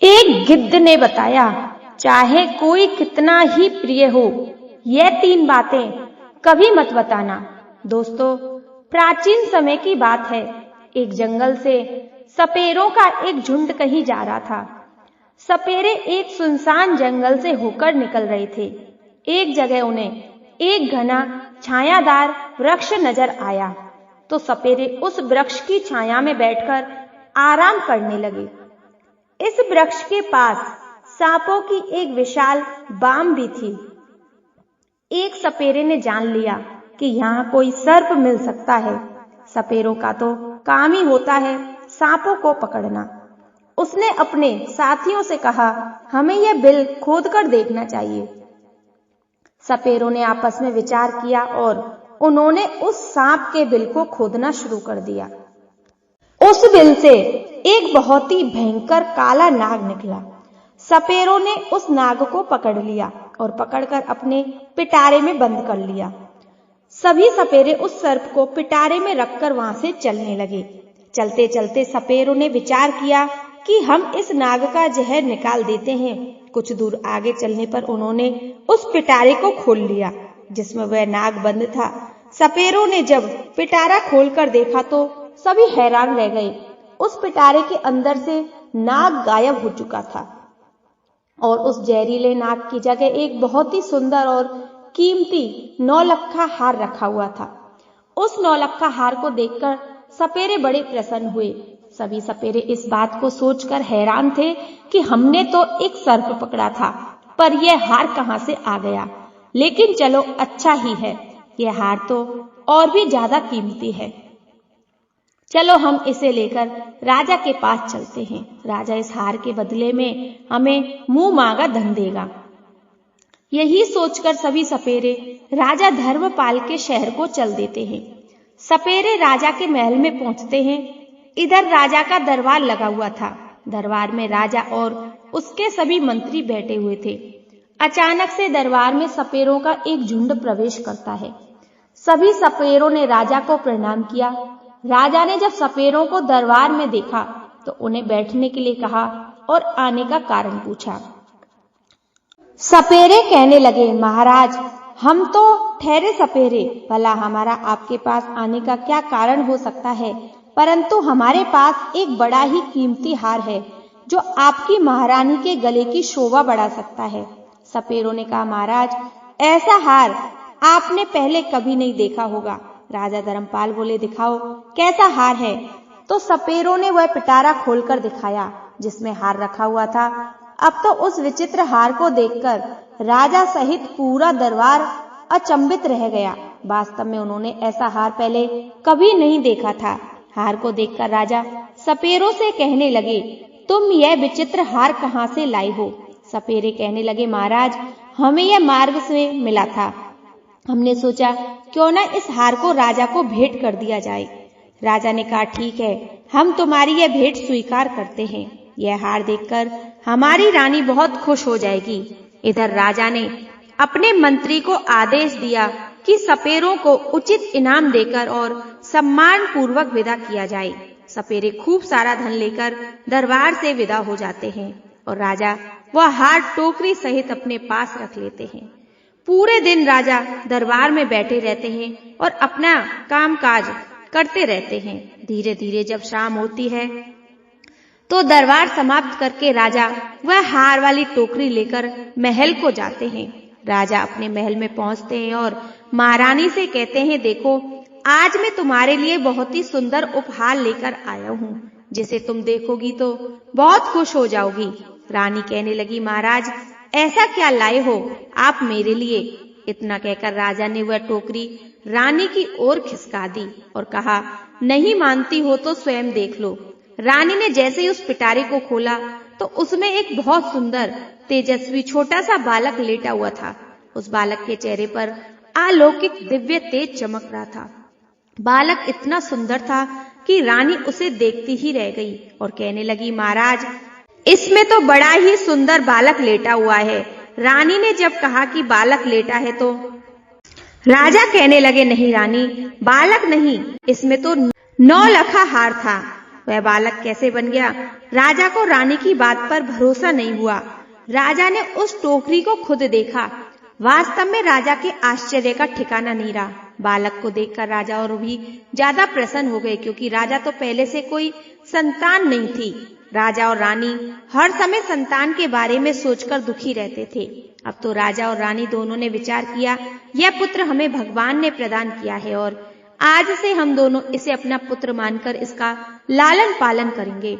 एक गिद्ध ने बताया, चाहे कोई कितना ही प्रिय हो, यह 3 बातें कभी मत बताना। दोस्तों, प्राचीन समय की बात है। एक जंगल से सपेरों का एक झुंड कहीं जा रहा था। सपेरे एक सुनसान जंगल से होकर निकल रहे थे। एक जगह उन्हें एक घना छायादार वृक्ष नजर आया, तो सपेरे उस वृक्ष की छाया में बैठकर आराम करने लगे। इस वृक्ष के पास सांपों की एक विशाल बाम भी थी। एक सपेरे ने जान लिया कि यहाँ कोई सर्प मिल सकता है। सपेरों का तो काम ही होता है सांपों को पकड़ना। उसने अपने साथियों से कहा, हमें यह बिल खोदकर देखना चाहिए। सपेरों ने आपस में विचार किया और उन्होंने उस सांप के बिल को खोदना शुरू कर दिया। उस बिल से एक बहुत ही भयंकर काला नाग निकला। सपेरों ने उस नाग को पकड़ लिया और पकड़कर अपने पिटारे में बंद कर लिया। सभी सपेरे उस सर्प को पिटारे में रखकर वहां से चलने लगे। चलते चलते सपेरों ने विचार किया कि हम इस नाग का जहर निकाल देते हैं। कुछ दूर आगे चलने पर उन्होंने उस पिटारे को खोल लिया जिसमें वह नाग बंद था। सपेरों ने जब पिटारा खोलकर देखा तो सभी हैरान रह गए। उस पिटारे के अंदर से नाग गायब हो चुका था और उस जहरीले नाग की जगह एक बहुत ही सुंदर और कीमती 9 लखा हार रखा हुआ था। उस 9 लखा हार को देखकर सपेरे बड़े प्रसन्न हुए। सभी सपेरे इस बात को सोचकर हैरान थे कि हमने तो एक सर्प पकड़ा था, पर यह हार कहां से आ गया। लेकिन चलो, अच्छा ही है, यह हार तो और भी ज्यादा कीमती है। चलो हम इसे लेकर राजा के पास चलते हैं। राजा इस हार के बदले में हमें मुंह मांगा धन देगा। यही सोचकर सभी सपेरे राजा धर्मपाल के शहर को चल देते हैं। सपेरे राजा के महल में पहुंचते हैं। इधर राजा का दरबार लगा हुआ था। दरबार में राजा और उसके सभी मंत्री बैठे हुए थे। अचानक से दरबार में सपेरों का एक झुंड प्रवेश करता है। सभी सपेरों ने राजा को प्रणाम किया। राजा ने जब सपेरों को दरबार में देखा तो उन्हें बैठने के लिए कहा और आने का कारण पूछा। सपेरे कहने लगे, महाराज, हम तो ठहरे सपेरे, भला हमारा आपके पास आने का क्या कारण हो सकता है, परंतु हमारे पास एक बड़ा ही कीमती हार है जो आपकी महारानी के गले की शोभा बढ़ा सकता है। सपेरों ने कहा, महाराज, ऐसा हार आपने पहले कभी नहीं देखा होगा। राजा धर्मपाल बोले, दिखाओ कैसा हार है। तो सपेरों ने वह पिटारा खोलकर दिखाया जिसमें हार रखा हुआ था। अब तो उस विचित्र हार को देखकर राजा सहित पूरा दरबार अचंभित रह गया। वास्तव में उन्होंने ऐसा हार पहले कभी नहीं देखा था। हार को देखकर राजा सपेरों से कहने लगे, तुम यह विचित्र हार कहां से लाए हो? सपेरे कहने लगे, महाराज, हमें यह मार्ग से मिला था। हमने सोचा क्यों न इस हार को राजा को भेंट कर दिया जाए। राजा ने कहा, ठीक है, हम तुम्हारी यह भेंट स्वीकार करते हैं। यह हार देखकर हमारी रानी बहुत खुश हो जाएगी। इधर राजा ने अपने मंत्री को आदेश दिया कि सपेरों को उचित इनाम देकर और सम्मान पूर्वक विदा किया जाए। सपेरे खूब सारा धन लेकर दरबार से विदा हो जाते हैं और राजा वह हार टोकरी सहित अपने पास रख लेते हैं। पूरे दिन राजा दरबार में बैठे रहते हैं और अपना कामकाज करते रहते हैं। धीरे धीरे जब शाम होती है तो दरबार समाप्त करके राजा वह हार वाली टोकरी लेकर महल को जाते हैं। राजा अपने महल में पहुंचते हैं और महारानी से कहते हैं, देखो, आज मैं तुम्हारे लिए बहुत ही सुंदर उपहार लेकर आया हूँ, जिसे तुम देखोगी तो बहुत खुश हो जाओगी। रानी कहने लगी, महाराज, ऐसा क्या लाए हो आप मेरे लिए? इतना कहकर राजा ने वह टोकरी रानी की ओर खिसका दी और कहा, नहीं मानती हो तो स्वयं देख लो। रानी ने जैसे ही उस पिटारे को खोला तो उसमें एक बहुत सुंदर तेजस्वी छोटा सा बालक लेटा हुआ था। उस बालक के चेहरे पर अलौकिक दिव्य तेज चमक रहा था। बालक इतना सुंदर था कि रानी उसे देखती ही रह गई और कहने लगी, महाराज, इसमें तो बड़ा ही सुंदर बालक लेटा हुआ है। रानी ने जब कहा कि बालक लेटा है तो राजा कहने लगे, नहीं रानी, बालक नहीं, इसमें तो 9 लखा हार था। वह बालक कैसे बन गया? राजा को रानी की बात पर भरोसा नहीं हुआ। राजा ने उस टोकरी को खुद देखा। वास्तव में राजा के आश्चर्य का ठिकाना नहीं रहा। बालक को देखकर राजा और भी ज्यादा प्रसन्न हो गए, क्योंकि राजा तो पहले से कोई संतान नहीं थी। राजा और रानी हर समय संतान के बारे में सोचकर दुखी रहते थे। अब तो राजा और रानी दोनों ने विचार किया, यह पुत्र हमें भगवान ने प्रदान किया है और आज से हम दोनों इसे अपना पुत्र मानकर इसका लालन पालन करेंगे।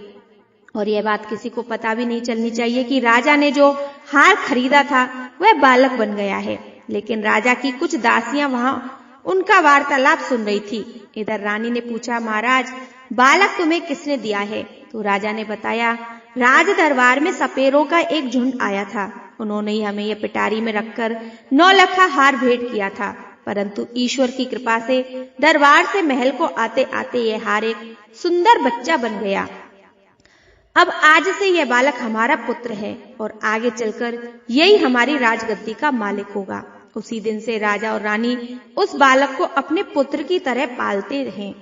और यह बात किसी को पता भी नहीं चलनी चाहिए कि राजा ने जो हार खरीदा था वह बालक बन गया है। लेकिन राजा की कुछ दासियां वहां उनका वार्तालाप सुन रही थी। इधर रानी ने पूछा, महाराज बालक तुम्हें किसने दिया है? तो राजा ने बताया, राज दरबार में सपेरों का एक झुंड आया था। उन्होंने ही हमें यह पिटारी में रखकर 9 लखा हार भेंट किया था, परंतु ईश्वर की कृपा से दरबार से महल को आते आते यह हार एक सुंदर बच्चा बन गया। अब आज से यह बालक हमारा पुत्र है और आगे चलकर यही हमारी राजगद्दी का मालिक होगा। उसी दिन से राजा और रानी उस बालक को अपने पुत्र की तरह पालते रहे।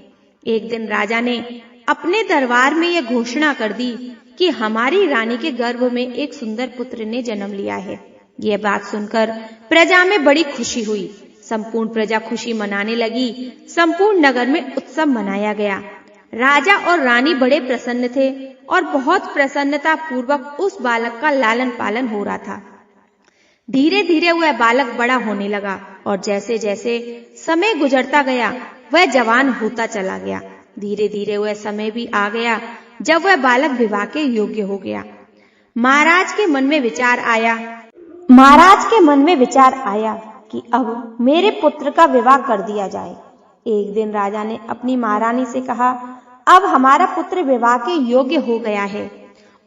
एक दिन राजा ने अपने दरबार में यह घोषणा कर दी कि हमारी रानी के गर्भ में एक सुंदर पुत्र ने जन्म लिया है। यह बात सुनकर प्रजा में बड़ी खुशी हुई। संपूर्ण प्रजा खुशी मनाने लगी। संपूर्ण नगर में उत्सव मनाया गया। राजा और रानी बड़े प्रसन्न थे और बहुत प्रसन्नता पूर्वक उस बालक का लालन पालन हो रहा था। धीरे धीरे वह बालक बड़ा होने लगा और जैसे जैसे समय गुजरता गया वह जवान होता चला गया। धीरे धीरे वह समय भी आ गया जब वह बालक विवाह के योग्य हो गया। महाराज के मन में विचार आया कि अब मेरे पुत्र का विवाह कर दिया जाए। एक दिन राजा ने अपनी महारानी से कहा, अब हमारा पुत्र विवाह के योग्य हो गया है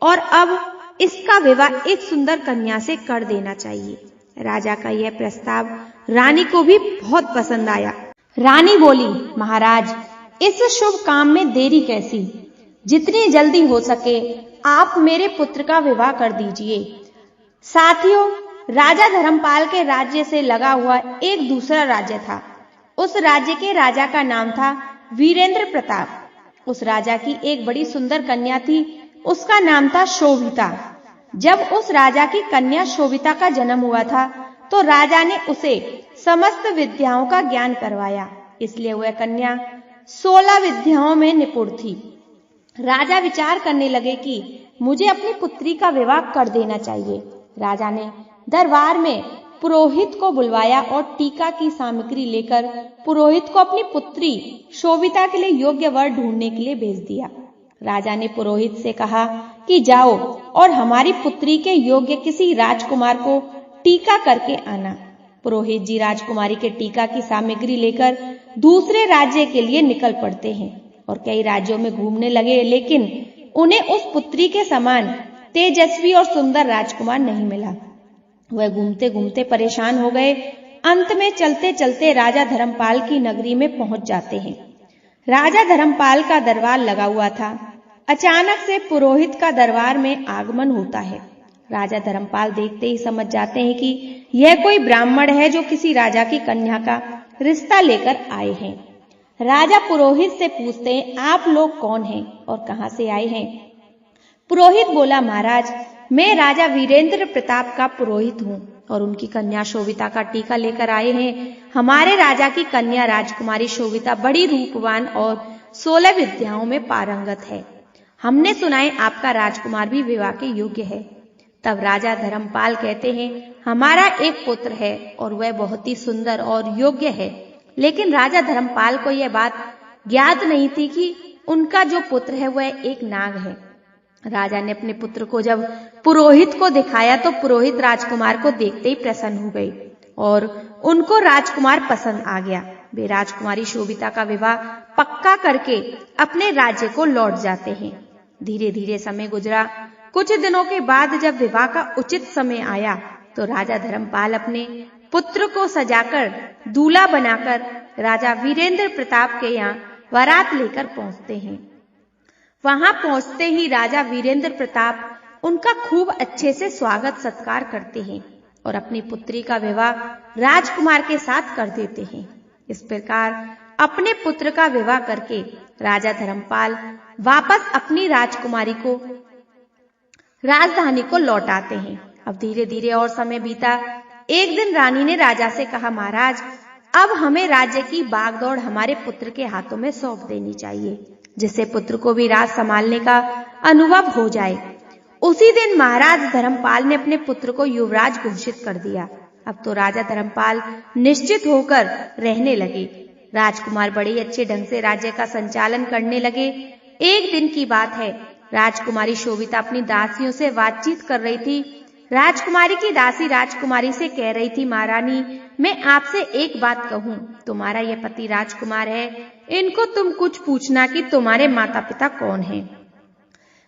और अब इसका विवाह एक सुंदर कन्या से कर देना चाहिए। राजा का यह प्रस्ताव रानी को भी बहुत पसंद आया। रानी बोली, महाराज इस शुभ काम में देरी कैसी? जितनी जल्दी हो सके आप मेरे पुत्र का विवाह कर दीजिए। साथियों, राजा धर्मपाल के राज्य से लगा हुआ एक दूसरा राज्य था। उस राज्य के राजा का नाम था वीरेंद्र प्रताप। उस राजा की एक बड़ी सुंदर कन्या थी, उसका नाम था शोभिता। जब उस राजा की कन्या शोभिता का जन्म हुआ था तो राजा ने उसे समस्त विद्याओं का ज्ञान करवाया, इसलिए वह कन्या 16 विद्याओं में निपुण थी। राजा विचार करने लगे कि मुझे अपनी पुत्री का विवाह कर देना चाहिए। राजा ने दरबार में पुरोहित को बुलवाया और टीका की सामग्री लेकर पुरोहित को अपनी पुत्री शोभिता के लिए योग्य वर ढूंढने के लिए भेज दिया। राजा ने पुरोहित से कहा कि जाओ और हमारी पुत्री के योग्य किसी राजकुमार को टीका करके आना। पुरोहित जी राजकुमारी के टीका की सामग्री लेकर दूसरे राज्य के लिए निकल पड़ते हैं और कई राज्यों में घूमने लगे, लेकिन उन्हें उस पुत्री के समान तेजस्वी और सुंदर राजकुमार नहीं मिला। वह घूमते घूमते परेशान हो गए। अंत में चलते चलते राजा धर्मपाल की नगरी में पहुंच जाते हैं। राजा धर्मपाल का दरबार लगा हुआ था। अचानक से पुरोहित का दरबार में आगमन होता है। राजा धर्मपाल देखते ही समझ जाते हैं कि यह कोई ब्राह्मण है जो किसी राजा की कन्या का रिश्ता लेकर आए हैं। राजा पुरोहित से पूछते हैं, आप लोग कौन हैं और कहां से आए हैं? पुरोहित बोला, महाराज मैं राजा वीरेंद्र प्रताप का पुरोहित हूँ और उनकी कन्या शोभिता का टीका लेकर आए हैं। हमारे राजा की कन्या राजकुमारी शोभिता बड़ी रूपवान और 16 विद्याओं में पारंगत है। हमने सुना है आपका राजकुमार भी विवाह के योग्य है। तब राजा धर्मपाल कहते हैं, हमारा एक पुत्र है और वह बहुत ही सुंदर और योग्य है। लेकिन राजा धर्मपाल को यह बात ज्ञात नहीं थी कि उनका जो पुत्र है वह एक नाग है। राजा ने अपने पुत्र को जब पुरोहित को दिखाया तो पुरोहित राजकुमार को देखते ही प्रसन्न हो गए और उनको राजकुमार पसंद आ गया। वे राजकुमारी शोभिता का विवाह पक्का करके अपने राज्य को लौट जाते हैं। धीरे धीरे समय गुजरा। कुछ दिनों के बाद जब विवाह का उचित समय आया तो राजा धर्मपाल अपने पुत्र को सजाकर दूल्हा बनाकर राजा वीरेंद्र प्रताप के यहाँ बारात लेकर पहुंचते हैं। वहां पहुंचते ही राजा वीरेंद्र प्रताप उनका खूब अच्छे से स्वागत सत्कार करते हैं और अपनी पुत्री का विवाह राजकुमार के साथ कर देते हैं। इस प्रकार अपने पुत्र का विवाह करके राजा धर्मपाल वापस अपनी राजधानी को लौट आते हैं। अब धीरे धीरे और समय बीता। एक दिन रानी ने राजा से कहा, महाराज, अब हमें राज्य की बागडोर हमारे पुत्र के हाथों में सौंप देनी चाहिए, जिससे पुत्र को भी राज संभालने का अनुभव हो जाए। उसी दिन महाराज धर्मपाल ने अपने पुत्र को युवराज घोषित कर दिया। अब तो राजा धर्मपाल निश्चित होकर रहने लगे। राजकुमार बड़े अच्छे ढंग से राज्य का संचालन करने लगे। एक दिन की बात है, राजकुमारी शोभिता अपनी दासियों से बातचीत कर रही थी। राजकुमारी की दासी राजकुमारी से कह रही थी, महारानी, मैं आपसे एक बात कहूं, तुम्हारा यह पति राजकुमार है, इनको तुम कुछ पूछना कि तुम्हारे माता पिता कौन हैं।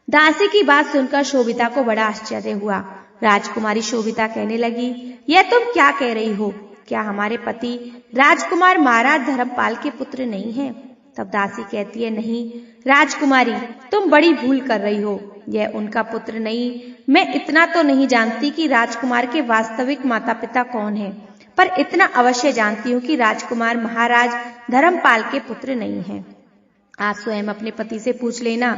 दासी की बात सुनकर शोभिता को बड़ा आश्चर्य हुआ। राजकुमारी शोभिता कहने लगी, यह तुम क्या कह रही हो? क्या हमारे पति राजकुमार महाराज धर्मपाल के पुत्र नहीं हैं? तब दासी कहती है, नहीं राजकुमारी, तुम बड़ी भूल कर रही हो, यह उनका पुत्र नहीं। मैं इतना तो नहीं जानती कि राजकुमार के वास्तविक माता पिता कौन हैं, पर इतना अवश्य जानती हूँ कि राजकुमार महाराज धर्मपाल के पुत्र नहीं हैं। आप स्वयं अपने पति से पूछ लेना।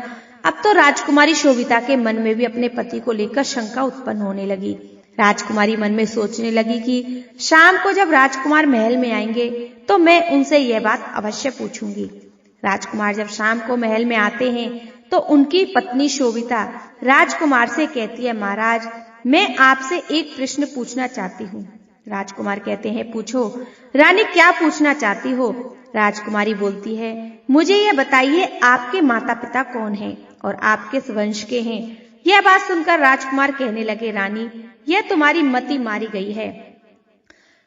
अब तो राजकुमारी शोभिता के मन में भी अपने पति को लेकर शंका उत्पन्न होने लगी। राजकुमारी मन में सोचने लगी कि शाम को जब राजकुमार महल में आएंगे तो मैं उनसे यह बात अवश्य पूछूंगी। राजकुमार जब शाम को महल में आते हैं तो उनकी पत्नी शोभिता राजकुमार से कहती है, महाराज, मैं आपसे एक प्रश्न पूछना चाहती हूँ। राजकुमार कहते हैं, पूछो। रानी, क्या पूछना चाहती हो? राजकुमारी बोलती है, मुझे यह बताइए, आपके माता पिता कौन हैं और आप किस वंश के हैं? यह बात सुनकर राजकुमार कहने लगे, रानी, यह तुम्हारी मति मारी गई है।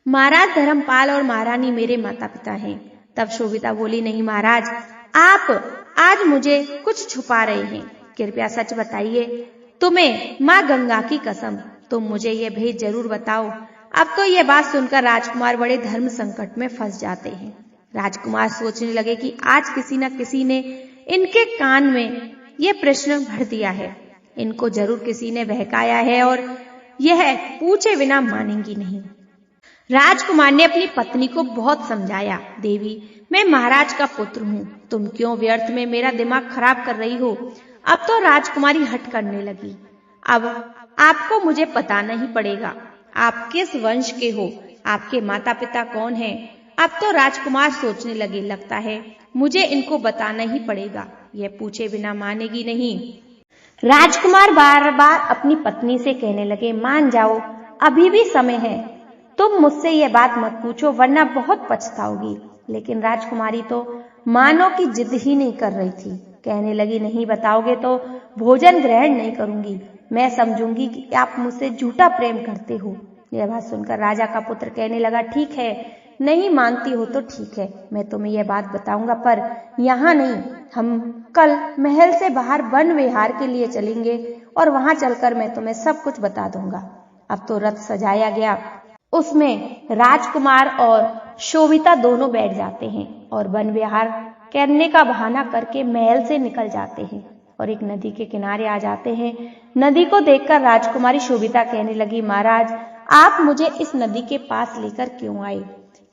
महाराज धर्मपाल और महारानी मेरे माता पिता हैं। तब शोभिता बोली, नहीं महाराज, आप आज मुझे कुछ छुपा रहे हैं, कृपया सच बताइए। तुम्हें माँ गंगा की कसम, तुम मुझे यह भेद जरूर बताओ। अब तो यह बात सुनकर राजकुमार बड़े धर्म संकट में फंस जाते हैं। राजकुमार सोचने लगे कि आज किसी न किसी ने इनके कान में यह प्रश्न भर दिया है, इनको जरूर किसी ने बहकाया है और यह पूछे बिना मानेंगी नहीं। राजकुमार ने अपनी पत्नी को बहुत समझाया, देवी, मैं महाराज का पुत्र हूँ, तुम क्यों व्यर्थ में मेरा दिमाग खराब कर रही हो? अब तो राजकुमारी हट करने लगी। अब आपको मुझे बताना ही पड़ेगा, आप किस वंश के हो, आपके माता पिता कौन हैं? अब तो राजकुमार सोचने लगे, लगता है मुझे इनको बताना ही पड़ेगा, यह पूछे बिना मानेगी नहीं। राजकुमार बार बार अपनी पत्नी से कहने लगे, मान जाओ, अभी भी समय है, तुम मुझसे यह बात मत पूछो वरना बहुत पछताओगी। लेकिन राजकुमारी तो मानो की जिद ही नहीं कर रही थी। कहने लगी, नहीं बताओगे तो भोजन ग्रहण नहीं करूंगी, मैं समझूंगी कि आप मुझसे झूठा प्रेम करते हो। यह बात सुनकर राजा का पुत्र कहने लगा, ठीक है, नहीं मानती हो तो ठीक है, मैं तुम्हें यह बात बताऊंगा, पर यहाँ नहीं, हम कल महल से बाहर वन विहार के लिए चलेंगे और वहां चलकर मैं तुम्हें सब कुछ बता दूंगा। अब तो रथ सजाया गया, उसमें राजकुमार और शोभिता दोनों बैठ जाते हैं और वन विहार करने का बहाना करके महल से निकल जाते हैं और एक नदी के किनारे आ जाते हैं। नदी को देखकर राजकुमारी शोभिता कहने लगी, महाराज, आप मुझे इस नदी के पास लेकर क्यों आए?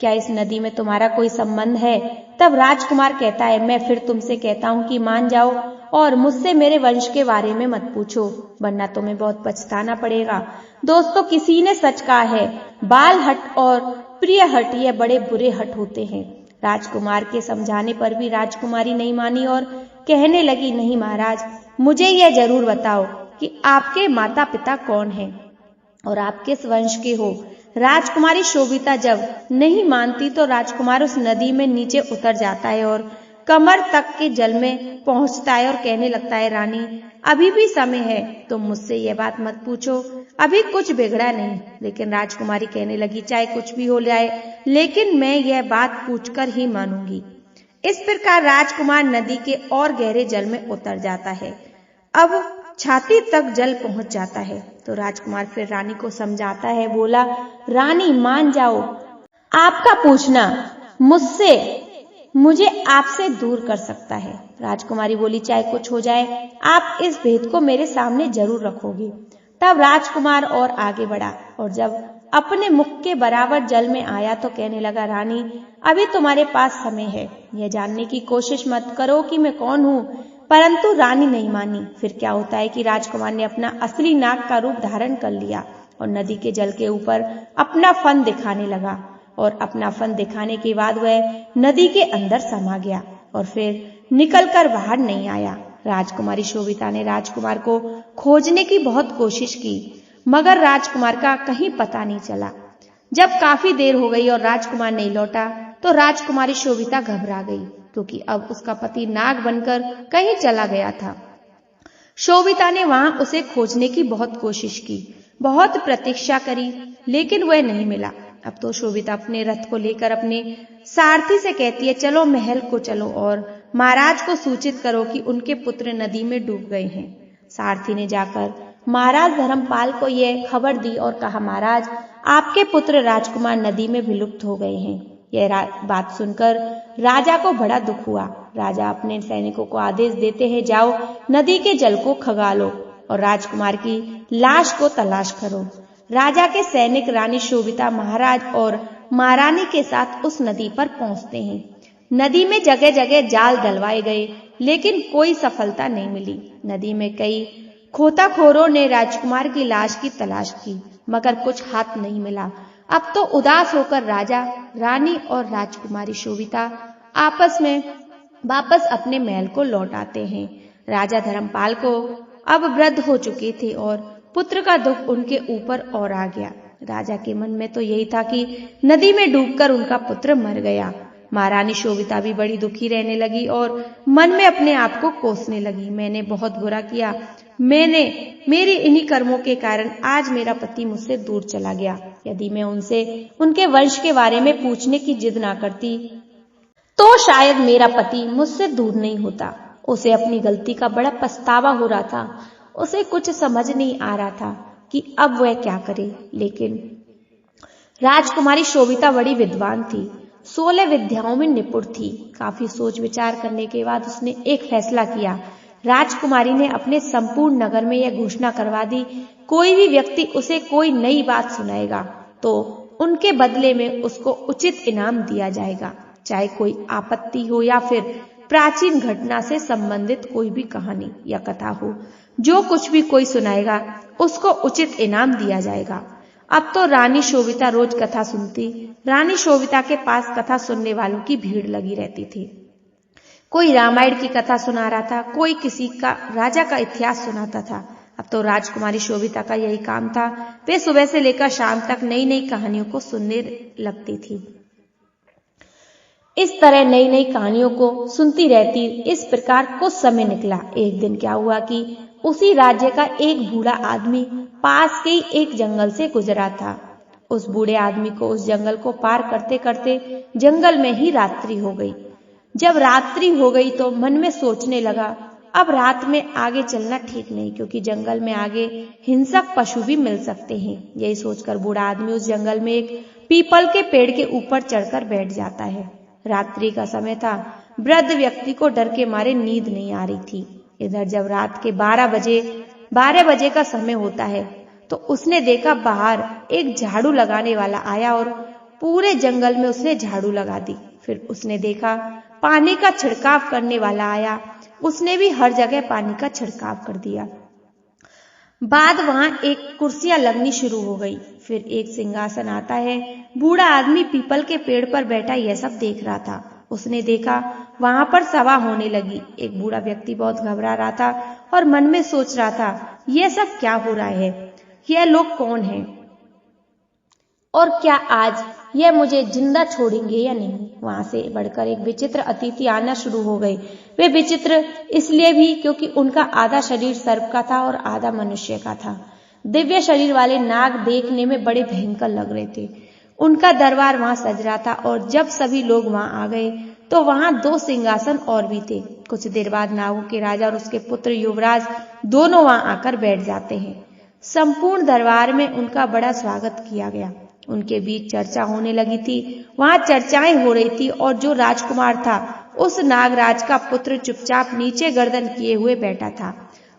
क्या इस नदी में तुम्हारा कोई संबंध है? तब राजकुमार कहता है, मैं फिर तुमसे कहता हूँ कि मान जाओ और मुझसे मेरे वंश के बारे में मत पूछो, वरना तुम्हें बहुत पछताना पड़ेगा। दोस्तों, किसी ने सच कहा है, बाल हट और प्रिय हट ये बड़े बुरे हट होते हैं। राजकुमार के समझाने पर भी राजकुमारी नहीं मानी और कहने लगी, नहीं महाराज, मुझे यह जरूर बताओ कि आपके माता पिता कौन हैं और आप किस वंश के हो। राजकुमारी शोभिता जब नहीं मानती तो राजकुमार उस नदी में नीचे उतर जाता है और कमर तक के जल में पहुंचता है और कहने लगता है, रानी, अभी भी समय है, तुम मुझसे यह बात मत पूछो, अभी कुछ बिगड़ा नहीं। लेकिन राजकुमारी कहने लगी, चाहे कुछ भी हो जाए, लेकिन मैं यह बात पूछकर ही मानूंगी। इस प्रकार राजकुमार नदी के और गहरे जल में उतर जाता है। अब छाती तक जल पहुंच जाता है तो राजकुमार फिर रानी को समझाता है, बोला, रानी मान जाओ, आपका पूछना मुझे आपसे दूर कर सकता है। राजकुमारी बोली, चाहे कुछ हो जाए, आप इस भेद को मेरे सामने जरूर रखोगे। तब राजकुमार और आगे बढ़ा और जब अपने मुख के बराबर जल में आया तो कहने लगा, रानी, अभी तुम्हारे पास समय है, यह जानने की कोशिश मत करो कि मैं कौन हूँ। परंतु रानी नहीं मानी। फिर क्या होता है कि राजकुमार ने अपना असली नाग का रूप धारण कर लिया और नदी के जल के ऊपर अपना फन दिखाने लगा, और अपना फन दिखाने के बाद वह नदी के अंदर समा गया और फिर निकलकर बाहर नहीं आया। राजकुमारी शोभिता ने राजकुमार को खोजने की बहुत कोशिश की, मगर राजकुमार का कहीं पता नहीं चला। जब काफी देर हो गई और राजकुमार नहीं लौटा तो राजकुमारी शोभिता घबरा गई, क्योंकि अब उसका पति नाग बनकर कहीं चला गया था। शोभिता ने वहां उसे खोजने की बहुत कोशिश की, बहुत प्रतीक्षा करी, लेकिन वह नहीं मिला। अब तो शोभिता अपने रथ को लेकर अपने सारथी से कहती है, चलो महल को चलो और महाराज को सूचित करो कि उनके पुत्र नदी में डूब गए हैं। सारथी ने जाकर महाराज धर्मपाल को यह खबर दी और कहा, महाराज, आपके पुत्र राजकुमार नदी में विलुप्त हो गए हैं। यह बात सुनकर राजा को बड़ा दुख हुआ। राजा अपने सैनिकों को आदेश देते हैं, जाओ नदी के जल को खंगा लो और राजकुमार की लाश को तलाश करो। राजा के सैनिक रानी शोभिता, महाराज और महारानी के साथ उस नदी पर पहुंचते हैं। नदी में जगह जगह जाल डलवाए गए, लेकिन कोई सफलता नहीं मिली। नदी में कई गोताखोरों ने राजकुमार की लाश की तलाश की, मगर कुछ हाथ नहीं मिला। अब तो उदास होकर राजा, रानी और राजकुमारी शोभिता आपस में वापस अपने महल को लौट आते हैं। राजा धर्मपाल को अब वृद्ध हो चुके थे और पुत्र का दुख उनके ऊपर और आ गया। राजा के मन में तो यही था कि नदी में डूबकर उनका पुत्र मर गया। महारानी शोभिता भी बड़ी दुखी रहने लगी और मन में अपने आप को कोसने लगी, मैंने बहुत बुरा किया। मेरी इन्हीं कर्मों के कारण आज मेरा पति मुझसे दूर चला गया। यदि मैं उनसे उनके वंश के बारे में पूछने की जिद ना करती तो शायद मेरा पति मुझसे दूर नहीं होता। उसे अपनी गलती का बड़ा पछतावा हो रहा था। उसे कुछ समझ नहीं आ रहा था कि अब वह क्या करे। लेकिन राजकुमारी शोभिता बड़ी विद्वान थी, 16 विद्याओं में निपुण थी। काफी सोच विचार करने के बाद उसने एक फैसला किया। राजकुमारी ने अपने संपूर्ण नगर में यह घोषणा करवा दी, कोई भी व्यक्ति उसे कोई नई बात सुनाएगा तो उनके बदले में उसको उचित इनाम दिया जाएगा, चाहे कोई आपत्ति हो या फिर प्राचीन घटना से संबंधित कोई भी कहानी या कथा हो। जो कुछ भी कोई सुनाएगा उसको उचित इनाम दिया जाएगा। अब तो रानी शोभिता रोज कथा सुनती। रानी शोभिता के पास कथा सुनने वालों की भीड़ लगी रहती थी। कोई रामायण की कथा सुना रहा था, कोई किसी का राजा का इतिहास सुनाता था। अब तो राजकुमारी शोभिता का यही काम था। वे सुबह से लेकर शाम तक नई नई कहानियों को सुनने लगती थी। इस तरह नई नई कहानियों को सुनती रहती। इस प्रकार कुछ समय निकला। एक दिन क्या हुआ कि उसी राज्य का एक बूढ़ा आदमी पास के ही एक जंगल से गुजरा था। उस बूढ़े आदमी को उस जंगल को पार करते करते जंगल में ही रात्रि हो गई। जब रात्रि हो गई तो मन में सोचने लगा, अब रात में आगे चलना ठीक नहीं, क्योंकि जंगल में आगे हिंसक पशु भी मिल सकते हैं। यही सोचकर बूढ़ा आदमी उस जंगल में एक पीपल के पेड़ के ऊपर चढ़कर बैठ जाता है। रात्रि का समय था। वृद्ध व्यक्ति को डर के मारे नींद नहीं आ रही थी। इधर जब रात के 12 बजे का समय होता है तो उसने देखा बाहर एक झाड़ू लगाने वाला आया और पूरे जंगल में उसने झाड़ू लगा दी। फिर उसने देखा पानी का छिड़काव करने वाला आया, उसने भी हर जगह पानी का छिड़काव कर दिया। बाद वहां एक कुर्सियां लगनी शुरू हो गई। फिर एक सिंहासन आता है। बूढ़ा आदमी पीपल के पेड़ पर बैठा यह सब देख रहा था। उसने देखा वहां पर सभा होने लगी। एक बूढ़ा व्यक्ति बहुत घबरा रहा था और मन में सोच रहा था, यह सब क्या हो रहा है, यह लोग कौन हैं और क्या आज यह मुझे जिंदा छोड़ेंगे या नहीं। वहां से बढ़कर एक विचित्र अतिथि आना शुरू हो गए। वे विचित्र इसलिए भी क्योंकि उनका आधा शरीर सर्प का था और आधा मनुष्य का था। दिव्य शरीर वाले नाग देखने में बड़े भयंकर लग रहे थे। उनका दरबार वहां सज रहा था और जब सभी लोग वहां आ गए तो वहां 2 सिंहासन और भी थे। कुछ देर बाद नागों के राजा और उसके पुत्र युवराज दोनों वहां आकर बैठ जाते हैं। संपूर्ण दरबार में उनका बड़ा स्वागत किया गया। उनके बीच चर्चा होने लगी थी। वहां चर्चाएं हो रही थी और जो राजकुमार था उस नागराज का पुत्र चुपचाप नीचे गर्दन किए हुए बैठा था।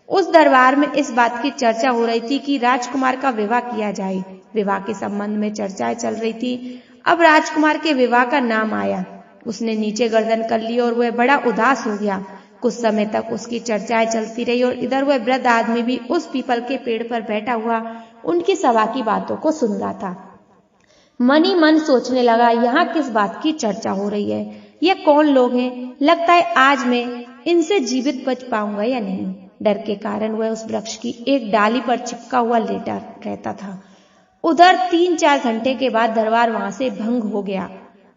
उस दरबार में इस बात की चर्चा हो रही थी कि राजकुमार का विवाह किया जाए। विवाह के संबंध में चर्चाएं चल रही थी। अब राजकुमार के विवाह का नाम आया। उसने नीचे गर्दन कर ली और वह बड़ा उदास हो गया। कुछ समय तक उसकी चर्चाएं चलती रही और इधर वह वृद्ध आदमी भी उस पीपल के पेड़ पर बैठा हुआ उनकी सभा की बातों को सुन रहा था। मन ही मन सोचने लगा, यहाँ किस बात की चर्चा हो रही है, ये कौन लोग हैं, लगता है आज मैं इनसे जीवित बच पाऊंगा या नहीं। डर के कारण वह उस वृक्ष की एक डाली पर चिपका हुआ लेटा रहता था। उधर 3-4 घंटे के बाद दरबार वहां से भंग हो गया।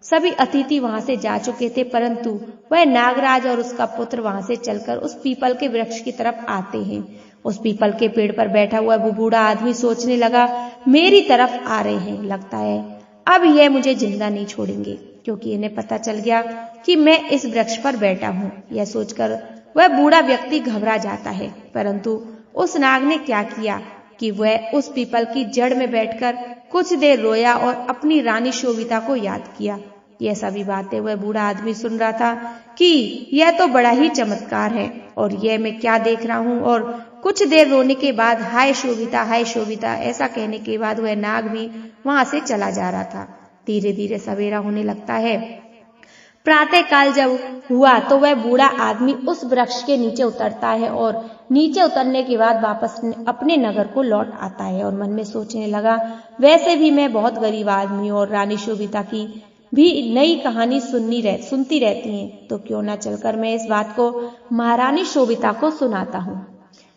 सभी अतिथि वहां से जा चुके थे, परंतु वह नागराज और उसका पुत्र वहां से चलकर उस पीपल के वृक्ष की तरफ आते हैं। उस पीपल के पेड़ पर बैठा हुआ वो बूढ़ा आदमी सोचने लगा, मेरी तरफ आ रहे हैं, लगता है अब यह मुझे जिंदा नहीं छोड़ेंगे, क्योंकि इन्हें पता चल गया कि मैं इस वृक्ष पर बैठा हूँ। यह सोचकर वह बूढ़ा व्यक्ति घबरा जाता है, परंतु उस नाग ने क्या किया कि वह उस पीपल की जड़ में बैठकर कुछ देर रोया और अपनी रानी शोभिता को याद किया। यह सभी बातें वह बूढ़ा आदमी सुन रहा था कि यह तो बड़ा ही चमत्कार है और यह मैं क्या देख रहा हूँ। और कुछ देर रोने के बाद हाय शोभिता ऐसा कहने के बाद वह नाग भी वहां से चला जा रहा था। धीरे धीरे सवेरा होने लगता है। प्रातः काल जब हुआ तो वह बूढ़ा आदमी उस वृक्ष के नीचे उतरता है और नीचे उतरने के बाद वापस अपने नगर को लौट आता है और मन में सोचने लगा, वैसे भी मैं बहुत गरीब आदमी और रानी शोभिता की भी नई कहानी सुनती रहती हैं, तो क्यों ना चलकर मैं इस बात को महारानी शोभिता को सुनाता हूँ।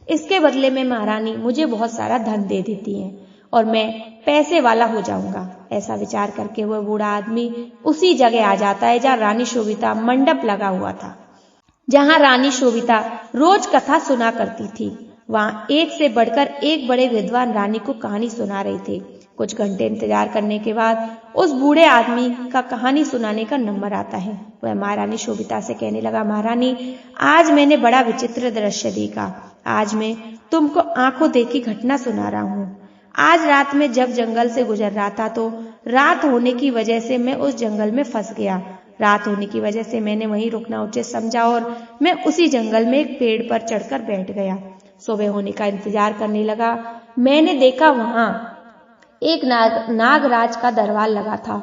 इसके बदले में महारानी मुझे बहुत सारा धन दे देती हैं और मैं पैसे वाला हो जाऊंगा। ऐसा विचार करके वह बूढ़ा आदमी उसी जगह आ जाता है जहाँ रानी शोभिता मंडप लगा हुआ था, जहाँ रानी शोभिता रोज कथा सुना करती थी। वहाँ एक से बढ़कर एक बड़े विद्वान रानी को कहानी सुना रहे थे। कुछ घंटे इंतजार करने के बाद उस बूढ़े आदमी का कहानी सुनाने का नंबर आता है। वह महारानी शोभिता से कहने लगा, महारानी आज मैंने बड़ा विचित्र दृश्य देखा। आज मैं तुमको आंखों देखी घटना सुना रहा हूँ। आज रात में जब जंगल से गुजर रहा था तो रात होने की वजह से मैं उस जंगल में फंस गया। रात होने की वजह से मैंने वहीं रुकना उचित समझा और मैं उसी जंगल में एक पेड़ पर चढ़कर बैठ गया। सुबह होने का इंतजार करने लगा। मैंने देखा वहां एक नागराज का दरबार लगा था।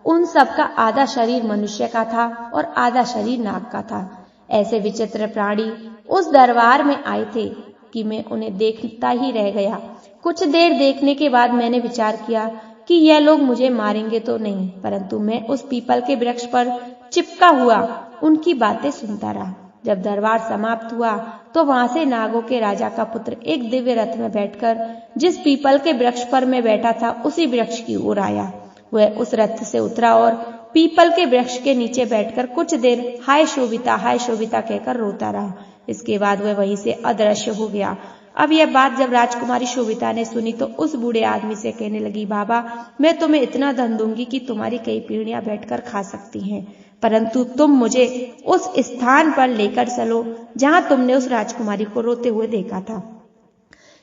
उन सब का आधा शरीर मनुष्य का था और आधा शरीर नाग का था। ऐसे विचित्र प्राणी उस दरबार में आए थे कि मैं उन्हें देखता ही रह गया। कुछ देर देखने के बाद मैंने विचार किया कि यह लोग मुझे मारेंगे तो नहीं, परंतु मैं उस पीपल के वृक्ष पर चिपका हुआ उनकी बातें सुनता रहा। जब दरबार समाप्त हुआ तो वहां से नागों के राजा का पुत्र एक दिव्य रथ में बैठकर जिस पीपल के वृक्ष पर मैं बैठा था उसी वृक्ष की ओर आया। वह उस रथ से उतरा और पीपल के वृक्ष के नीचे बैठकर कुछ देर हाय शोभिता कहकर रोता रहा। इसके बाद वह वहीं से अदृश्य हो गया। अब यह बात जब राजकुमारी शोभिता ने सुनी तो उस बूढ़े आदमी से कहने लगी, बाबा मैं तुम्हें इतना धन दूंगी कि तुम्हारी कई पीढ़ियां बैठकर खा सकती हैं, परंतु तुम मुझे उस स्थान पर लेकर चलो जहां तुमने उस राजकुमारी को रोते हुए देखा था।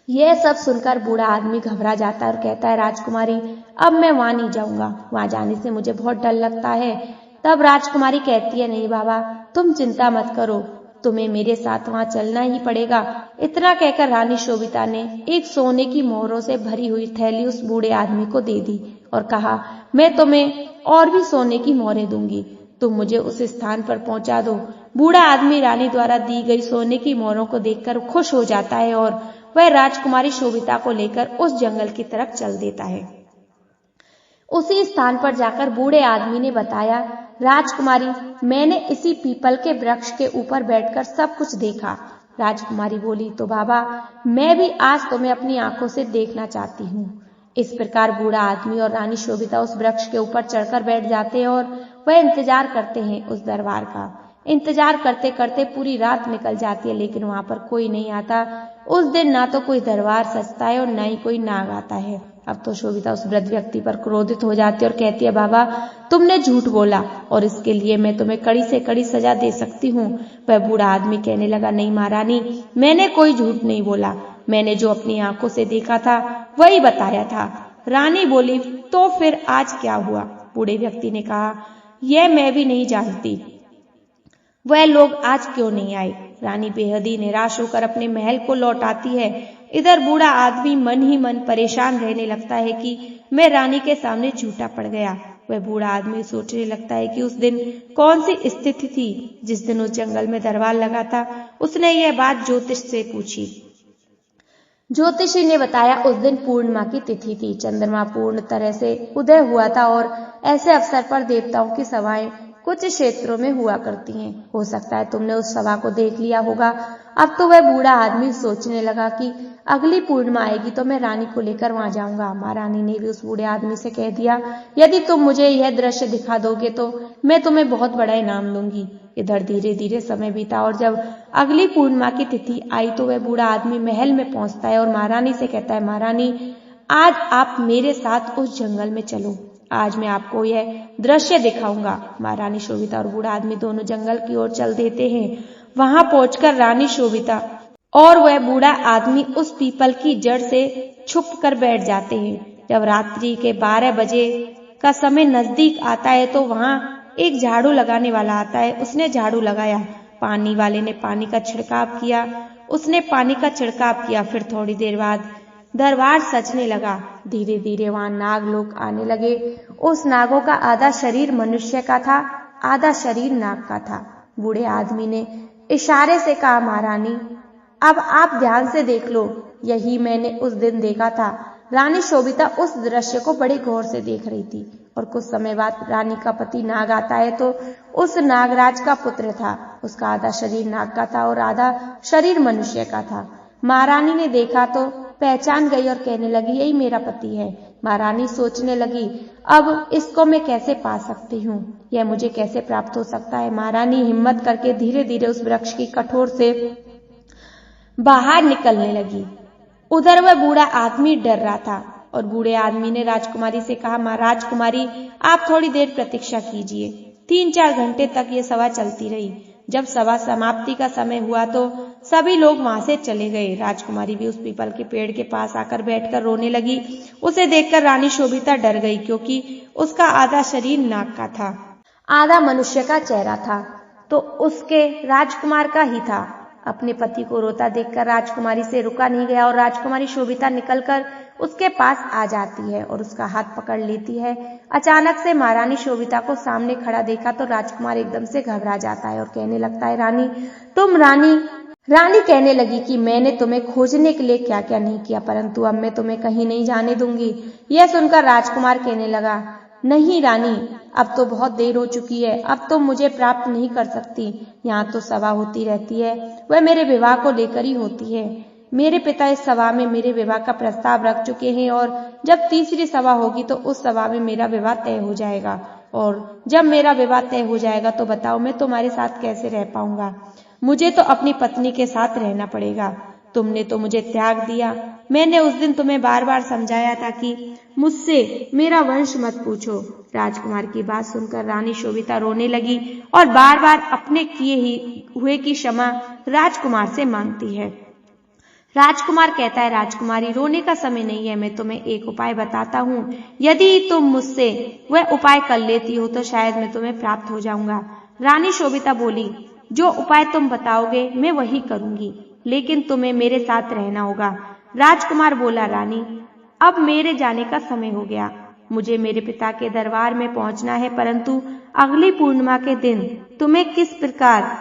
यह सब सुनकर बूढ़ा आदमी घबरा जाता है और कहता है, राजकुमारी अब मैं वहां नहीं जाऊंगा, वहां जाने से मुझे बहुत डर लगता है। तब राजकुमारी कहती है, नहीं बाबा तुम चिंता मत करो, तुम्हें मेरे साथ वहां चलना ही पड़ेगा। इतना कहकर रानी शोभिता ने एक सोने की मोहरों से भरी हुई थैली उस बूढ़े आदमी को दे दी और कहा, मैं तुम्हें और भी सोने की मोहरें दूंगी, तुम मुझे उस स्थान पर पहुंचा दो। बूढ़ा आदमी रानी द्वारा दी गई सोने की मोहरों को देखकर खुश हो जाता है और वह राजकुमारी शोभिता को लेकर उस जंगल की तरफ चल देता है। उसी स्थान पर जाकर बूढ़े आदमी ने बताया, राजकुमारी मैंने इसी पीपल के वृक्ष के ऊपर बैठकर सब कुछ देखा। राजकुमारी बोली, तो बाबा मैं भी आज तुम्हें अपनी आंखों से देखना चाहती हूँ। इस प्रकार बूढ़ा आदमी और रानी शोभिता उस वृक्ष के ऊपर चढ़कर बैठ जाते हैं और वह इंतजार करते हैं उस दरबार का। इंतजार करते करते पूरी रात निकल जाती है, लेकिन वहां पर कोई नहीं आता। उस दिन ना तो कोई दरबार सजता है और ना ही कोई नाग आता है। अब तो शोभिता उस वृद्ध व्यक्ति पर क्रोधित हो जाती है और कहती है, बाबा तुमने झूठ बोला और इसके लिए मैं तुम्हें कड़ी से कड़ी सजा दे सकती हूँ। वह बूढ़ा आदमी कहने लगा, नहीं महारानी मैंने कोई झूठ नहीं बोला, मैंने जो अपनी आंखों से देखा था वही बताया था। रानी बोली, तो फिर आज क्या हुआ? बूढ़े व्यक्ति ने कहा, यह मैं भी नहीं जानती, वह लोग आज क्यों नहीं आए। रानी बेहद ही निराश होकर अपने महल को लौट आती है। इधर बूढ़ा आदमी मन ही मन परेशान रहने लगता है कि मैं रानी के सामने झूठा पड़ गया। वह बूढ़ा आदमी सोचने लगता है कि उस दिन कौन सी स्थिति थी जिस दिन उस जंगल में दरबार लगा था। उसने यह बात ज्योतिष से पूछी। ज्योतिषी ने बताया उस दिन पूर्णिमा की तिथि थी। चंद्रमा पूर्ण तरह से उदय हुआ था और ऐसे अवसर पर देवताओं की सभाएं कुछ क्षेत्रों में हुआ करती हैं। हो सकता है तुमने उस सभा को देख लिया होगा। अब तो वह बूढ़ा आदमी सोचने लगा कि अगली पूर्णिमा आएगी तो मैं रानी को लेकर वहां जाऊंगा। महारानी ने भी उस बूढ़े आदमी से कह दिया, यदि तुम मुझे यह दृश्य दिखा दोगे तो मैं तुम्हें बहुत बड़ा इनाम दूंगी। इधर धीरे धीरे समय बीता और जब अगली पूर्णिमा की तिथि आई तो वह बूढ़ा आदमी महल में पहुंचता है और महारानी से कहता है, महारानी आज आप मेरे साथ उस जंगल में चलो, आज मैं आपको यह दृश्य दिखाऊंगा। महारानी शोभिता और बूढ़ा आदमी दोनों जंगल की ओर चल देते हैं। वहां पहुंचकर रानी शोभिता और वह बूढ़ा आदमी उस पीपल की जड़ से छुप कर बैठ जाते हैं। जब रात्रि के 12 बजे का समय नजदीक आता है तो वहां एक झाड़ू लगाने वाला आता है। उसने झाड़ू लगाया, पानी वाले ने पानी का छिड़काव किया, उसने पानी का छिड़काव किया। फिर थोड़ी देर बाद दरबार सजने लगा। धीरे धीरे वहां नाग लोग आने लगे। उस नागों का आधा शरीर मनुष्य का था, आधा शरीर नाग का था। बूढ़े आदमी ने इशारे से कहा, महारानी अब आप ध्यान से देख लो, यही मैंने उस दिन देखा था। रानी शोभिता उस दृश्य को बड़े गौर से देख रही थी और कुछ समय बाद रानी का पति नाग आता है तो उस नागराज का पुत्र था। उसका आधा शरीर नाग का था और आधा शरीर मनुष्य का था। महारानी ने देखा तो पहचान गई और कहने लगी, यही मेरा पति है। महारानी सोचने लगी, अब इसको मैं कैसे पा सकती हूँ, यह मुझे कैसे प्राप्त हो सकता है। महारानी हिम्मत करके धीरे धीरे उस वृक्ष की कठोर से बाहर निकलने लगी। उधर वह बूढ़ा आदमी डर रहा था और बूढ़े आदमी ने राजकुमारी से कहा, राजकुमारी आप थोड़ी देर प्रतीक्षा कीजिए। 3-4 घंटे तक ये सभा चलती रही। जब सभा समाप्ति का समय हुआ तो सभी लोग वहां से चले गए। राजकुमारी भी उस पीपल के पेड़ के पास आकर बैठकर रोने लगी। उसे देखकर रानी शोभिता डर गई क्योंकि उसका आधा शरीर नाग का था, आधा मनुष्य का चेहरा था तो उसके राजकुमार का ही था। अपने पति को रोता देखकर राजकुमारी से रुका नहीं गया और राजकुमारी शोभिता निकलकर उसके पास आ जाती है और उसका हाथ पकड़ लेती है। अचानक से महारानी शोभिता को सामने खड़ा देखा तो राजकुमार एकदम से घबरा जाता है और कहने लगता है, रानी तुम रानी कहने लगी कि मैंने तुम्हें खोजने के लिए क्या क्या नहीं किया, परंतु अब मैं तुम्हें कहीं नहीं जाने दूंगी। यह सुनकर राजकुमार कहने लगा, नहीं रानी, अब तो बहुत देर हो चुकी है, अब तो मुझे प्राप्त नहीं कर सकती। यहाँ तो सभा होती रहती है, वह मेरे विवाह को लेकर ही होती है। मेरे पिता इस सभा में मेरे विवाह का प्रस्ताव रख चुके हैं और जब तीसरी सभा होगी तो उस सभा में मेरा विवाह तय हो जाएगा और जब मेरा विवाह तय हो जाएगा तो बताओ मैं तुम्हारे साथ कैसे रह पाऊंगा। मुझे तो अपनी पत्नी के साथ रहना पड़ेगा। तुमने तो मुझे त्याग दिया। मैंने उस दिन तुम्हें बार बार समझाया था कि मुझसे मेरा वंश मत पूछो। राजकुमार की बात सुनकर रानी शोभिता रोने लगी और बार बार अपने किए हुए की क्षमा राजकुमार से मांगती है। राजकुमार कहता है, राजकुमारी रोने का समय नहीं है, मैं तुम्हें एक उपाय बताता हूँ। यदि तुम मुझसे वह उपाय कर लेती हो तो शायद मैं तुम्हें प्राप्त हो जाऊंगा। रानी शोभिता बोली, जो उपाय तुम बताओगे मैं वही करूंगी, लेकिन तुम्हें मेरे साथ रहना होगा। राजकुमार बोला, रानी अब मेरे जाने का समय हो गया, मुझे मेरे पिता के दरबार में पहुंचना है, परंतु अगली पूर्णिमा के दिन तुम्हें किस प्रकार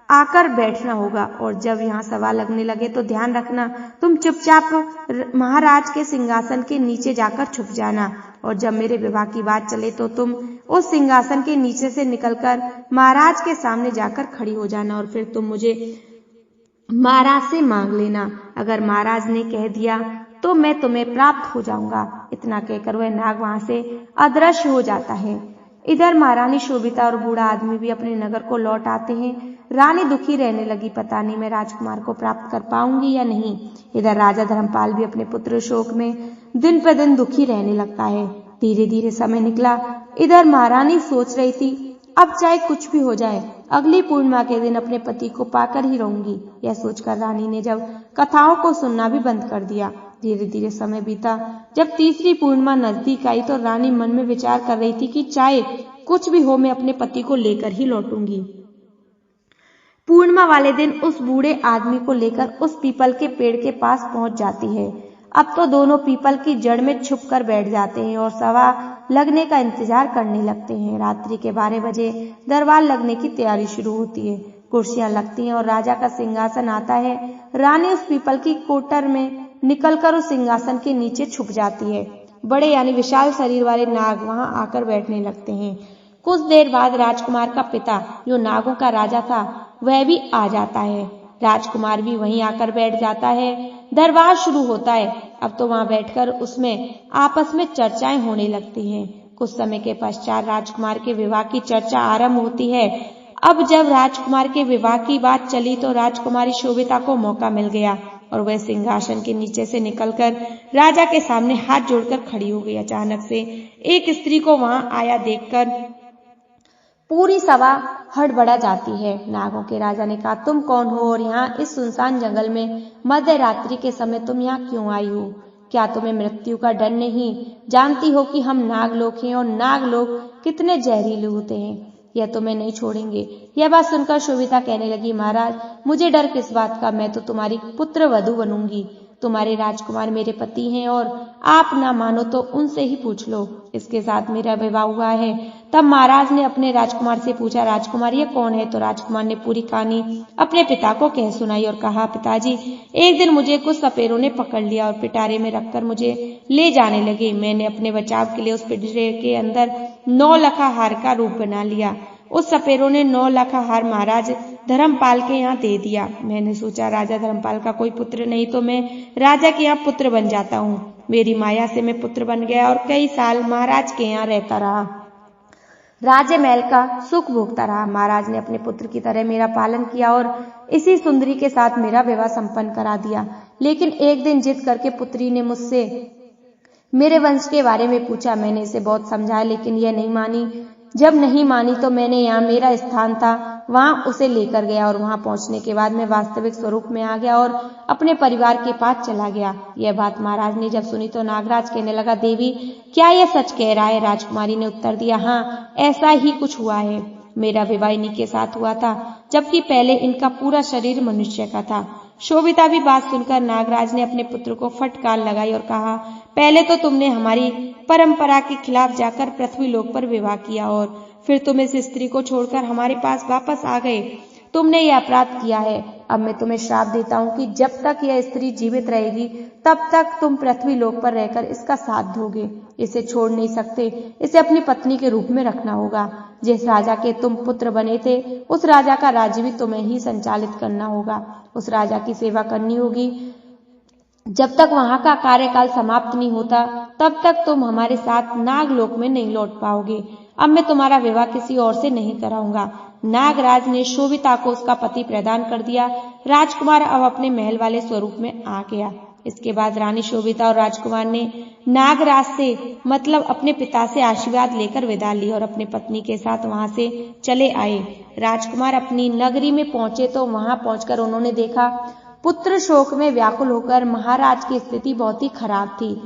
आकर बैठना होगा और जब यहाँ सभा लगने लगे तो ध्यान रखना तुम चुपचाप महाराज के सिंहासन के नीचे जाकर छुप जाना और जब मेरे विवाह की बात चले तो तुम उस सिंहासन के नीचे से निकलकर महाराज के सामने जाकर खड़ी हो जाना और फिर तुम मुझे महाराज से मांग लेना। अगर महाराज ने कह दिया तो मैं तुम्हें प्राप्त हो जाऊंगा। इतना कहकर वह नाग वहां से अदृश्य हो जाता है। इधर महारानी शोभिता और बूढ़ा आदमी भी अपने नगर को लौट आते हैं। रानी दुखी रहने लगी, पता नहीं मैं राजकुमार को प्राप्त कर पाऊंगी या नहीं। इधर राजा धर्मपाल भी अपने पुत्र शोक में दिन पर दिन दुखी रहने लगता है। धीरे धीरे समय निकला। इधर महारानी सोच रही थी, अब चाहे कुछ भी हो जाए अगली पूर्णिमा के दिन अपने पति को पाकर ही रहूंगी। यह सोचकर रानी ने जब कथाओं को सुनना भी बंद कर दिया। धीरे धीरे समय बीता। जब तीसरी पूर्णिमा नजदीक आई तो रानी मन में विचार कर रही थी कि चाहे कुछ भी हो मैं अपने पति को लेकर ही लौटूंगी। पूर्णिमा वाले दिन उस बूढ़े आदमी को लेकर उस पीपल के पेड़ के पास पहुंच जाती है। अब तो दोनों पीपल की जड़ में छुप कर बैठ जाते हैं और सभा लगने का इंतजार करने लगते हैं। रात्रि के 12 बजे दरबार लगने की तैयारी शुरू होती है। कुर्सियां लगती हैं और राजा का सिंहासन आता है। रानी उस पीपल की कोटर में निकलकर उस सिंहासन के नीचे छुप जाती है। बड़े यानी विशाल शरीर वाले नाग वहां आकर बैठने लगते हैं। कुछ देर बाद राजकुमार का पिता, जो नागों का राजा था, वह भी आ जाता है। राजकुमार भी वहीं आकर बैठ जाता है। दरबार शुरू होता है। अब तो वहां बैठकर उसमें आपस में चर्चाएं होने लगती हैं। कुछ समय के पश्चात राजकुमार के विवाह की चर्चा आरंभ होती है। अब जब राजकुमार के विवाह की बात चली तो राजकुमारी शोभिता को मौका मिल गया और वह सिंहासन के नीचे से निकलकर राजा के सामने हाथ जोड़कर खड़ी हो गई। अचानक से एक स्त्री को वहां आया देखकर पूरी सभा हड़बड़ा जाती है। नागों के राजा ने कहा, तुम कौन हो और यहाँ इस सुनसान जंगल में मध्य रात्रि के समय तुम यहाँ क्यों आई हो? क्या तुम्हें मृत्यु का डर नहीं? जानती हो कि हम नागलोक हैं और नागलोक कितने जहरीले होते हैं। यह तुम्हें नहीं छोड़ेंगे। यह बात सुनकर शोभिता कहने लगी, महाराज मुझे डर किस बात का, मैं तो तुम्हारी पुत्र वधू बनूंगी। तुम्हारे राजकुमार मेरे पति हैं और आप ना मानो तो उनसे ही पूछ लो। इसके साथ मेरा विवाह हुआ है। तब महाराज ने अपने राजकुमार से पूछा, राजकुमार ये कौन है? तो राजकुमार ने पूरी कहानी अपने पिता को कह सुनाई और कहा, पिताजी एक दिन मुझे कुछ सपेरों ने पकड़ लिया और पिटारे में रखकर मुझे ले जाने लगे। मैंने अपने बचाव के लिए उस पिटारे के अंदर 9 लखा हार का रूप बना लिया। उस सपेरों ने 9 लखा हार महाराज धर्मपाल के यहाँ दे दिया। मैंने सोचा राजा धर्मपाल का कोई पुत्र नहीं तो मैं राजा के यहाँ पुत्र बन जाता हूँ। मेरी माया से मैं पुत्र बन गया और कई साल महाराज के यहाँ रहता रहा। राजे महल का सुख भोगता रहा। महाराज ने अपने पुत्र की तरह मेरा पालन किया और इसी सुंदरी के साथ मेरा विवाह संपन्न करा दिया। लेकिन एक दिन जिद करके पुत्री ने मुझसे मेरे वंश के बारे में पूछा। मैंने इसे बहुत समझाया लेकिन यह नहीं मानी। जब नहीं मानी तो मैंने यहाँ मेरा स्थान था वहां उसे लेकर गया और वहां पहुंचने के बाद मैं वास्तविक स्वरूप में आ गया और अपने परिवार के पास चला गया। यह बात महाराज ने जब सुनी तो नागराज कहने लगा, देवी क्या यह सच कह रहा है? राजकुमारी ने उत्तर दिया, हाँ ऐसा ही कुछ हुआ है। मेरा विवाह इन्हीं के साथ हुआ था, जबकि पहले इनका पूरा शरीर मनुष्य का था। शोभिता भी बात सुनकर नागराज ने अपने पुत्र को फटकार लगाई और कहा, पहले तो तुमने हमारी परंपरा के खिलाफ जाकर पृथ्वी लोक पर विवाह किया और फिर तुम इस स्त्री को छोड़कर हमारे पास वापस आ गए। तुमने यह अपराध किया है। अब मैं तुम्हें श्राप देता हूँ कि जब तक यह स्त्री जीवित रहेगी तब तक तुम पृथ्वी लोक पर रहकर इसका साथ दोगे। इसे छोड़ नहीं सकते। इसे अपनी पत्नी के रूप में रखना होगा। जिस राजा के तुम पुत्र बने थे उस राजा का राज्य भी तुम्हें ही संचालित करना होगा। उस राजा की सेवा करनी होगी। जब तक वहां का कार्यकाल समाप्त नहीं होता तब तक तुम हमारे साथ नागलोक में नहीं लौट पाओगे। अब मैं तुम्हारा विवाह किसी और से नहीं कराऊंगा। नागराज ने शोभिता को उसका पति प्रदान कर दिया। राजकुमार अब अपने महल वाले स्वरूप में आ गया। इसके बाद रानी शोभिता और राजकुमार ने नागराज से मतलब अपने पिता से आशीर्वाद लेकर विदा ली और अपनी पत्नी के साथ वहां से चले आए। राजकुमार अपनी नगरी में पहुंचे तो वहां पहुंचकर उन्होंने देखा पुत्र शोक में व्याकुल होकर महाराज की स्थिति बहुत ही खराब थी।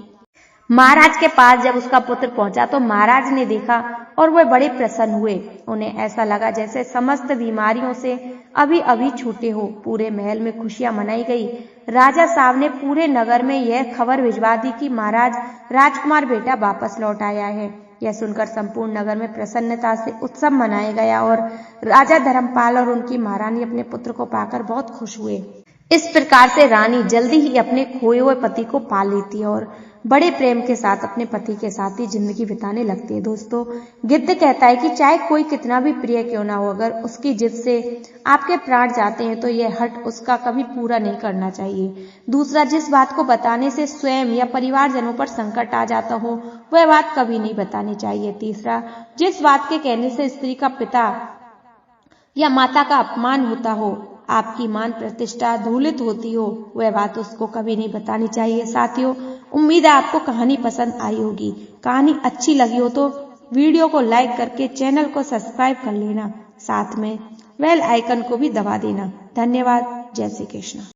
महाराज के पास जब उसका पुत्र पहुंचा तो महाराज ने देखा और वह बड़े प्रसन्न हुए। उन्हें ऐसा लगा जैसे समस्त बीमारियों से अभी अभी छूटे हो। पूरे महल में खुशियां मनाई गई। राजा साहब ने पूरे नगर में यह खबर भिजवा दी कि महाराज राजकुमार बेटा वापस लौट आया है। यह सुनकर संपूर्ण नगर में प्रसन्नता से उत्सव मनाया गया और राजा धर्मपाल और उनकी महारानी अपने पुत्र को पाकर बहुत खुश हुए। इस प्रकार से रानी जल्दी ही अपने खोए हुए पति को पा लेती है और बड़े प्रेम के साथ अपने पति के साथ ही जिंदगी बिताने लगती है। दोस्तों, गिद्ध कहता है कि चाहे कोई कितना भी प्रिय क्यों ना हो, अगर उसकी जिद से आपके प्राण जाते हैं तो यह हट उसका कभी पूरा नहीं करना चाहिए। दूसरा, जिस बात को बताने से स्वयं या परिवारजनों पर संकट आ जाता हो वह बात कभी नहीं बतानी चाहिए। तीसरा, जिस बात के कहने से स्त्री का पिता या माता का अपमान होता हो, आपकी मान प्रतिष्ठा धूलित होती हो, वह बात उसको कभी नहीं बतानी चाहिए। साथियों, उम्मीद है आपको कहानी पसंद आई होगी। कहानी अच्छी लगी हो तो वीडियो को लाइक करके चैनल को सब्सक्राइब कर लेना, साथ में बेल आइकन को भी दबा देना। धन्यवाद। जय श्री कृष्ण।